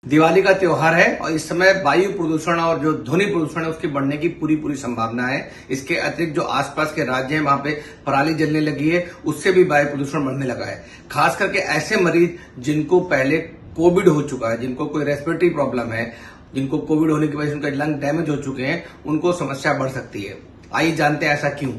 दिवाली का त्योहार है और इस समय वायु प्रदूषण और जो ध्वनि प्रदूषण है उसके बढ़ने की पूरी संभावना है। इसके अतिरिक्त जो आसपास के राज्य हैं वहां पे पराली जलने लगी है, उससे भी वायु प्रदूषण बढ़ने लगा है। खास करके ऐसे मरीज जिनको पहले कोविड हो चुका है, जिनको कोई रेस्पिरेटरी प्रॉब्लम है, जिनको कोविड होने की वजह से उनका लंग डैमेज हो चुके हैं, उनको समस्या बढ़ सकती है। आइए जानते हैं ऐसा क्यों।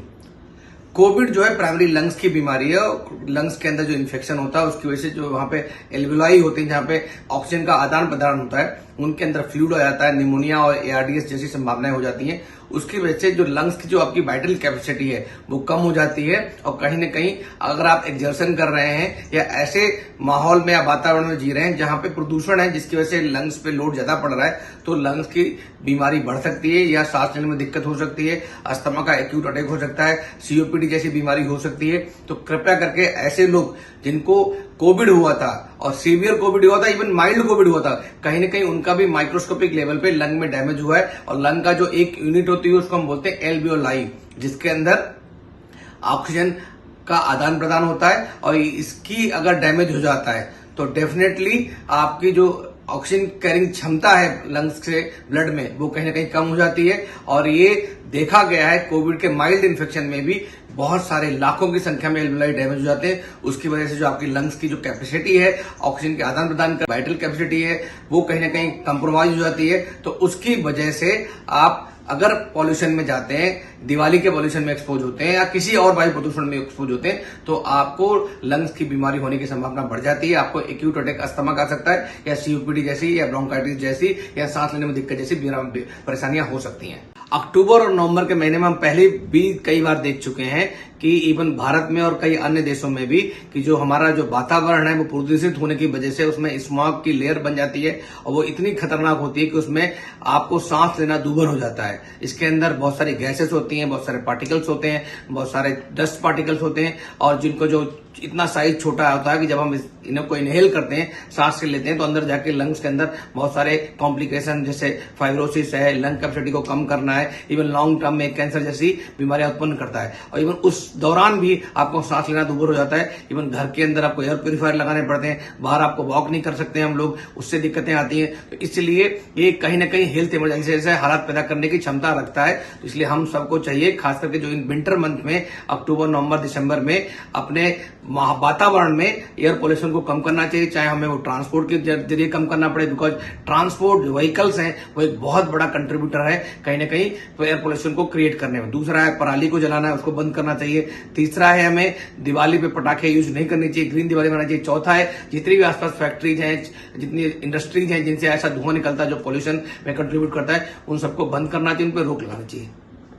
कोविड जो है प्राइमरी लंग्स की बीमारी है। लंग्स के अंदर जो इन्फेक्शन होता है उसकी वजह से जो वहां पे एल्वियोलाई होती है, जहां पे ऑक्सीजन का आदान प्रदान होता है, उनके अंदर फ्लूइड हो जाता है, निमोनिया और एआरडीएस जैसी संभावनाएं हो जाती हैं। उसकी वजह से जो लंग्स की जो आपकी वाइटल कैपेसिटी है वो कम हो जाती है और कहीं न कहीं अगर आप एक्सर्शन कर रहे हैं या ऐसे माहौल में या वातावरण में जी रहे हैं जहां पे प्रदूषण है जिसकी वजह से लंग्स पे लोड ज्यादा पड़ रहा है, तो लंग्स की बीमारी बढ़ सकती है या सांस लेने में दिक्कत हो सकती है, अस्थमा का एक्यूट अटैक हो सकता है, सीओपीडी जैसी बीमारी हो सकती है। तो कृपया करके ऐसे लोग जिनको कोविड हुआ था और सीवियर कोविड हुआ था, इवन माइल्ड कोविड हुआ था, कहीं ना कहीं उनका भी माइक्रोस्कोपिक लेवल पे लंग में डैमेज हुआ है और लंग का जो एक यूनिट होती है उसको हम बोलते हैं एल्वियोलाई, जिसके अंदर ऑक्सीजन का आदान प्रदान होता है। और इसकी अगर डैमेज हो जाता है तो डेफिनेटली आपकी जो ऑक्सीजन कैरिंग क्षमता है लंग्स से ब्लड में वो कहीं ना कहीं कम हो जाती है। और ये देखा गया है कोविड के माइल्ड इन्फेक्शन में भी बहुत सारे लाखों की संख्या में एल्वियोलाई डैमेज हो जाते हैं। उसकी वजह से जो आपकी लंग्स की जो कैपेसिटी है ऑक्सीजन के आदान प्रदान का वाइटल कैपेसिटी है वो कहीं ना कहीं कंप्रोमाइज हो जाती है। तो उसकी वजह से आप अगर पॉल्यूशन में जाते हैं, दिवाली के पॉल्यूशन में एक्सपोज होते हैं या किसी और वायु प्रदूषण में एक्सपोज होते हैं, तो आपको लंग्स की बीमारी होने की संभावना बढ़ जाती है। आपको एक्यूट अटैक अस्थमा आ सकता है या सीओपीडी जैसी या ब्रोंकाइटिस जैसी या सांस लेने में दिक्कत जैसी परेशानियां हो सकती हैं। अक्टूबर और नवंबर के महीने में हम पहले भी कई बार देख चुके हैं कि इवन भारत में और कई अन्य देशों में भी कि जो हमारा जो वातावरण है वो प्रदूषित होने की वजह से उसमें स्मॉग की लेयर बन जाती है और वो इतनी खतरनाक होती है कि उसमें आपको सांस लेना दूभर हो जाता है। इसके अंदर बहुत सारी गैसेस होती हैं, बहुत सारे पार्टिकल्स होते हैं, बहुत सारे डस्ट पार्टिकल्स होते हैं और जिनको जो इतना साइज छोटा होता है कि जब हम इन्हें को इनहेल करते हैं, सांस से लेते हैं, तो अंदर जाके लंग्स के अंदर बहुत सारे कॉम्प्लिकेशन जैसे फाइब्रोसिस है, लंग कैपेसिटी को कम करना है, इवन लॉन्ग टर्म में कैंसर जैसी बीमारियां उत्पन्न करता है। और इवन उस दौरान भी आपको सांस लेना दूभर हो जाता है। इवन घर के अंदर आपको एयर प्यूरिफायर लगाने पड़ते हैं, बाहर आपको वॉक नहीं कर सकते हम लोग, उससे दिक्कतें आती हैं। तो इसलिए ये कहीं ना कहीं हेल्थ इमरजेंसी जैसे हालात पैदा करने की क्षमता रखता है। तो इसलिए हम सबको चाहिए, खास करके जो इन विंटर मंथ में अक्टूबर, नवंबर, दिसंबर में अपने वातावरण में एयर पोल्यूशन को कम करना चाहिए, चाहे हमें वो ट्रांसपोर्ट के जरिए कम करना पड़े, बिकॉज ट्रांसपोर्ट व्हीकल्स हैं वो एक बहुत बड़ा कंट्रीब्यूटर है कहीं ना कहीं एयर पोल्यूशन को क्रिएट करने में। दूसरा है पराली को जलाना है, उसको बंद करना चाहिए। तीसरा है हमें दिवाली पे पटाखे यूज नहीं करनी चाहिए, ग्रीन दिवाली बनानी चाहिए। चौथा है जितनी भी आसपास फैक्ट्रीज हैं, जितनी इंडस्ट्रीज हैं जिनसे ऐसा धुआं निकलता है जो पोल्यूशन में कंट्रीब्यूट करता है, उन सबको बंद करना चाहिए, उन पर रोक लगानी चाहिए।